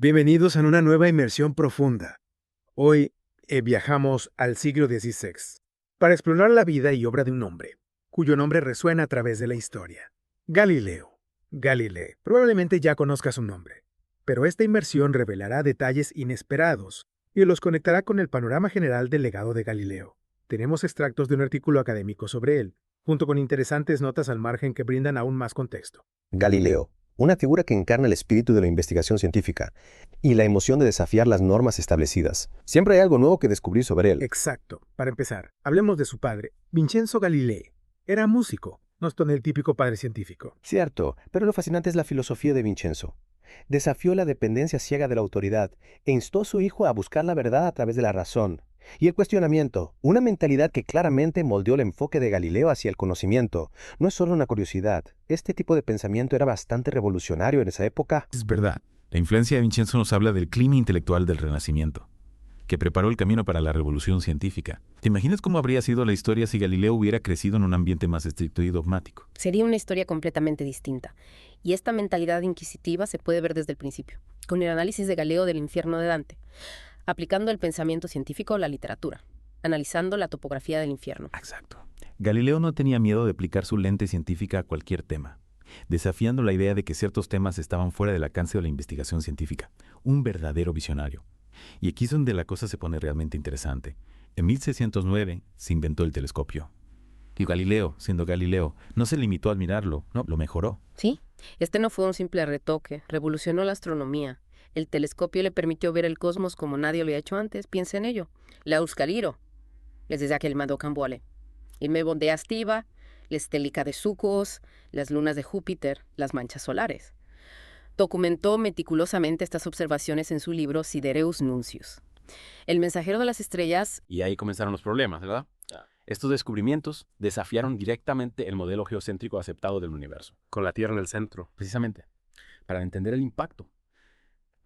Bienvenidos a una nueva inmersión profunda. Hoy viajamos al siglo XVI para explorar la vida y obra de un hombre, cuyo nombre resuena a través de la historia. Galileo. Galilei. Probablemente ya conozcas su nombre, pero esta inmersión revelará detalles inesperados y los conectará con el panorama general del legado de Galileo. Tenemos extractos de un artículo académico sobre él, junto con interesantes notas al margen que brindan aún más contexto. Galileo, una figura que encarna el espíritu de la investigación científica y la emoción de desafiar las normas establecidas. Siempre hay algo nuevo que descubrir sobre él. Exacto. Para empezar, hablemos de su padre, Vincenzo Galilei. Era músico, no es el típico padre científico. Cierto, pero lo fascinante es la filosofía de Vincenzo. Desafió la dependencia ciega de la autoridad e instó a su hijo a buscar la verdad a través de la razón. Y el cuestionamiento, una mentalidad que claramente moldeó el enfoque de Galileo hacia el conocimiento, no es solo una curiosidad. Este tipo de pensamiento era bastante revolucionario en esa época. Es verdad. La influencia de Vincenzo nos habla del clima intelectual del Renacimiento, que preparó el camino para la revolución científica. ¿Te imaginas cómo habría sido la historia si Galileo hubiera crecido en un ambiente más estricto y dogmático? Sería una historia completamente distinta. Y esta mentalidad inquisitiva se puede ver desde el principio, con el análisis de Galileo del infierno de Dante, aplicando el pensamiento científico a la literatura, analizando la topografía del infierno. Exacto. Galileo no tenía miedo de aplicar su lente científica a cualquier tema, desafiando la idea de que ciertos temas estaban fuera del alcance de la investigación científica. Un verdadero visionario. Y aquí es donde la cosa se pone realmente interesante. En 1609 se inventó el telescopio. Y Galileo, siendo Galileo, no se limitó a admirarlo, no, lo mejoró. Sí, este no fue un simple retoque, revolucionó la astronomía. El telescopio le permitió ver el cosmos como nadie lo había hecho antes, piensa en ello. L'Euskaliro, les decía que el Madokan vuole. Il me bondea stiva, la estélica de Sucos, las lunas de Júpiter, las manchas solares. Documentó meticulosamente estas observaciones en su libro Sidereus Nuncius. El mensajero de las estrellas. Y ahí comenzaron los problemas, ¿verdad? Estos descubrimientos desafiaron directamente el modelo geocéntrico aceptado del universo. Con la Tierra en el centro. Precisamente, para entender el impacto,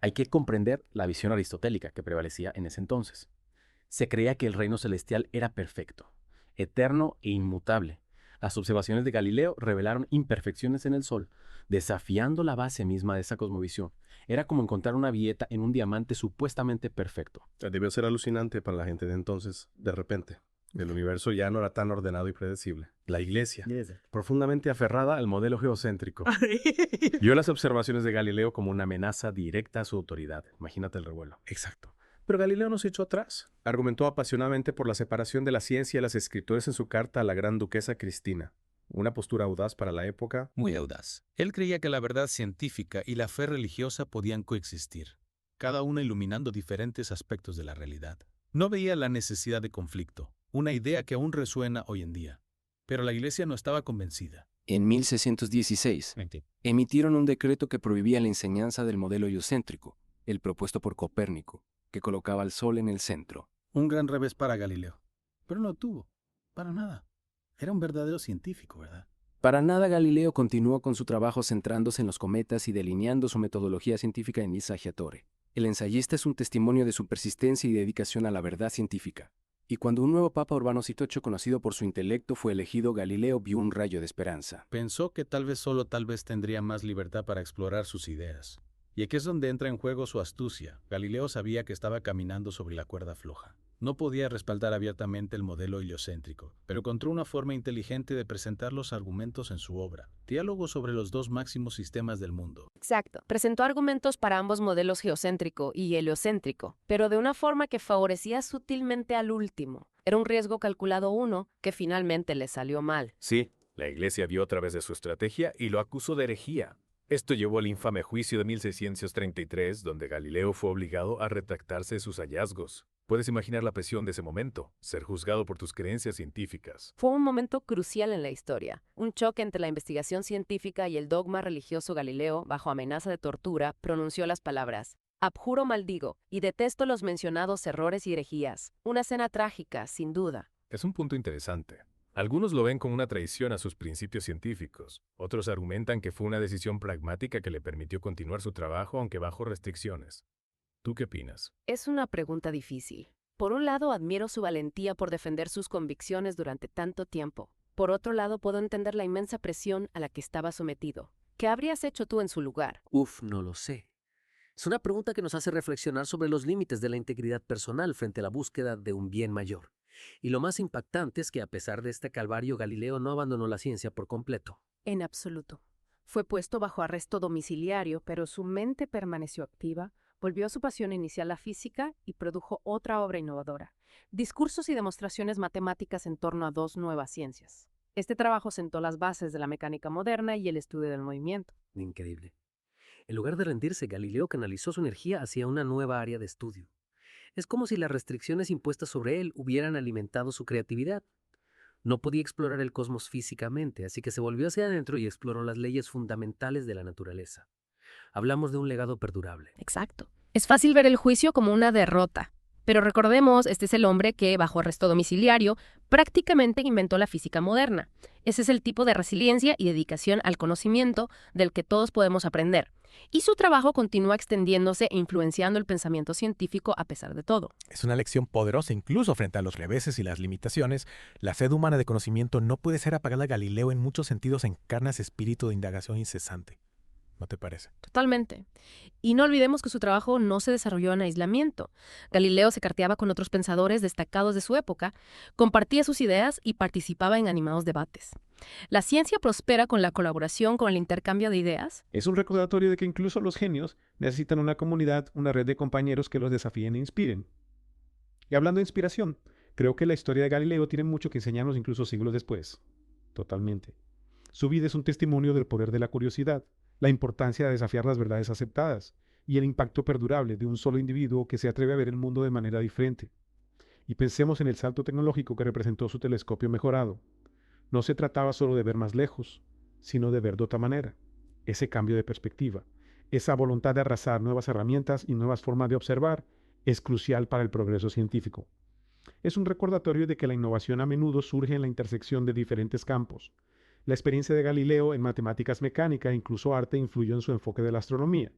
hay que comprender la visión aristotélica que prevalecía en ese entonces. Se creía que el reino celestial era perfecto, eterno e inmutable. Las observaciones de Galileo revelaron imperfecciones en el Sol, desafiando la base misma de esa cosmovisión. Era como encontrar una vieta en un diamante supuestamente perfecto. Debió ser alucinante para la gente de entonces, de repente. El universo ya no era tan ordenado y predecible. La Iglesia, profundamente aferrada al modelo geocéntrico, vio las observaciones de Galileo como una amenaza directa a su autoridad. Imagínate el revuelo. Exacto. Pero Galileo no se echó atrás. Argumentó apasionadamente por la separación de la ciencia y las escrituras en su carta a la gran duquesa Cristina. Una postura audaz para la época. Muy audaz. Él creía que la verdad científica y la fe religiosa podían coexistir, cada una iluminando diferentes aspectos de la realidad. No veía la necesidad de conflicto, una idea que aún resuena hoy en día. Pero la Iglesia no estaba convencida. En 1616, emitieron un decreto que prohibía la enseñanza del modelo heliocéntrico, el propuesto por Copérnico, que colocaba al Sol en el centro. Un gran revés para Galileo. Pero no tuvo, para nada. Era un verdadero científico, ¿verdad? Para nada Galileo continuó con su trabajo centrándose en los cometas y delineando su metodología científica en Il Saggiatore. El ensayista es un testimonio de su persistencia y dedicación a la verdad científica. Y cuando un nuevo Papa Urbano VIII, conocido por su intelecto, fue elegido, Galileo vio un rayo de esperanza. Pensó que tal vez tendría más libertad para explorar sus ideas. Y aquí es donde entra en juego su astucia. Galileo sabía que estaba caminando sobre la cuerda floja. No podía respaldar abiertamente el modelo heliocéntrico, pero encontró una forma inteligente de presentar los argumentos en su obra. Diálogo sobre los dos máximos sistemas del mundo. Exacto. Presentó argumentos para ambos modelos geocéntrico y heliocéntrico, pero de una forma que favorecía sutilmente al último. Era un riesgo calculado uno que finalmente le salió mal. Sí, la Iglesia vio a través de su estrategia y lo acusó de herejía. Esto llevó al infame juicio de 1633, donde Galileo fue obligado a retractarse de sus hallazgos. Puedes imaginar la presión de ese momento, ser juzgado por tus creencias científicas. Fue un momento crucial en la historia, un choque entre la investigación científica y el dogma religioso. Galileo, bajo amenaza de tortura, pronunció las palabras: «Abjuro, maldigo, y detesto los mencionados errores y herejías». Una escena trágica, sin duda. Es un punto interesante. Algunos lo ven como una traición a sus principios científicos. Otros argumentan que fue una decisión pragmática que le permitió continuar su trabajo aunque bajo restricciones. ¿Tú qué opinas? Es una pregunta difícil. Por un lado, admiro su valentía por defender sus convicciones durante tanto tiempo. Por otro lado, puedo entender la inmensa presión a la que estaba sometido. ¿Qué habrías hecho tú en su lugar? No lo sé. Es una pregunta que nos hace reflexionar sobre los límites de la integridad personal frente a la búsqueda de un bien mayor. Y lo más impactante es que a pesar de este calvario, Galileo no abandonó la ciencia por completo. En absoluto. Fue puesto bajo arresto domiciliario, pero su mente permaneció activa, volvió a su pasión inicial, la física, y produjo otra obra innovadora: discursos y demostraciones matemáticas en torno a dos nuevas ciencias. Este trabajo sentó las bases de la mecánica moderna y el estudio del movimiento. Increíble. En lugar de rendirse, Galileo canalizó su energía hacia una nueva área de estudio. Es como si las restricciones impuestas sobre él hubieran alimentado su creatividad. No podía explorar el cosmos físicamente, así que se volvió hacia adentro y exploró las leyes fundamentales de la naturaleza. Hablamos de un legado perdurable. Exacto. Es fácil ver el juicio como una derrota. Pero recordemos, este es el hombre que, bajo arresto domiciliario, prácticamente inventó la física moderna. Ese es el tipo de resiliencia y dedicación al conocimiento del que todos podemos aprender. Y su trabajo continúa extendiéndose e influenciando el pensamiento científico a pesar de todo. Es una lección poderosa incluso frente a los reveses y las limitaciones. La sed humana de conocimiento no puede ser apagada. Galileo en muchos sentidos encarna ese espíritu de indagación incesante. ¿No te parece? Totalmente. Y no olvidemos que su trabajo no se desarrolló en aislamiento. Galileo se carteaba con otros pensadores destacados de su época, compartía sus ideas y participaba en animados debates. La ciencia prospera con la colaboración, con el intercambio de ideas. Es un recordatorio de que incluso los genios necesitan una comunidad, una red de compañeros que los desafíen e inspiren. Y hablando de inspiración, creo que la historia de Galileo tiene mucho que enseñarnos incluso siglos después. Totalmente. Su vida es un testimonio del poder de la curiosidad, la importancia de desafiar las verdades aceptadas y el impacto perdurable de un solo individuo que se atreve a ver el mundo de manera diferente. Y pensemos en el salto tecnológico que representó su telescopio mejorado. No se trataba solo de ver más lejos, sino de ver de otra manera. Ese cambio de perspectiva, esa voluntad de arrasar nuevas herramientas y nuevas formas de observar, es crucial para el progreso científico. Es un recordatorio de que la innovación a menudo surge en la intersección de diferentes campos. La experiencia de Galileo en matemáticas mecánicas e incluso arte influyó en su enfoque de la astronomía.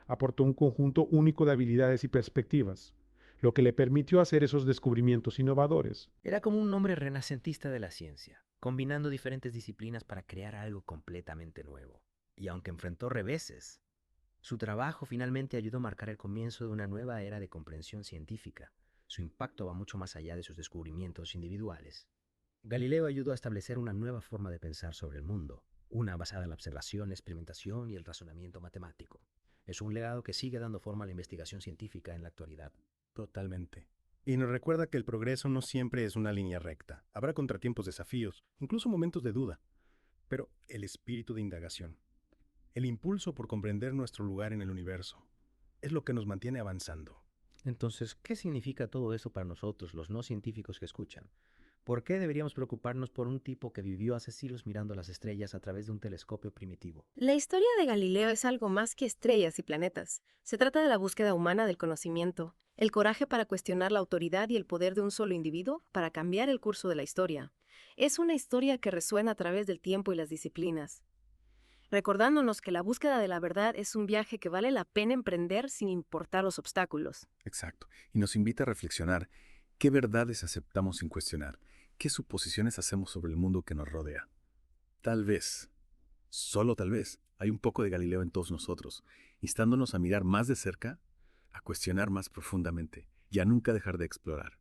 Aportó un conjunto único de habilidades y perspectivas, lo que le permitió hacer esos descubrimientos innovadores. Era como un hombre renacentista de la ciencia, combinando diferentes disciplinas para crear algo completamente nuevo. Y aunque enfrentó reveses, su trabajo finalmente ayudó a marcar el comienzo de una nueva era de comprensión científica. Su impacto va mucho más allá de sus descubrimientos individuales. Galileo ayudó a establecer una nueva forma de pensar sobre el mundo, una basada en la observación, experimentación y el razonamiento matemático. Es un legado que sigue dando forma a la investigación científica en la actualidad. Totalmente. Y nos recuerda que el progreso no siempre es una línea recta. Habrá contratiempos, desafíos, incluso momentos de duda. Pero el espíritu de indagación, el impulso por comprender nuestro lugar en el universo, es lo que nos mantiene avanzando. Entonces, ¿qué significa todo eso para nosotros, los no científicos que escuchan? ¿Por qué deberíamos preocuparnos por un tipo que vivió hace siglos mirando las estrellas a través de un telescopio primitivo? La historia de Galileo es algo más que estrellas y planetas. Se trata de la búsqueda humana del conocimiento, el coraje para cuestionar la autoridad y el poder de un solo individuo para cambiar el curso de la historia. Es una historia que resuena a través del tiempo y las disciplinas, recordándonos que la búsqueda de la verdad es un viaje que vale la pena emprender sin importar los obstáculos. Exacto. Y nos invita a reflexionar qué verdades aceptamos sin cuestionar, qué suposiciones hacemos sobre el mundo que nos rodea. Tal vez, solo tal vez, hay un poco de Galileo en todos nosotros, instándonos a mirar más de cerca, a cuestionar más profundamente y a nunca dejar de explorar.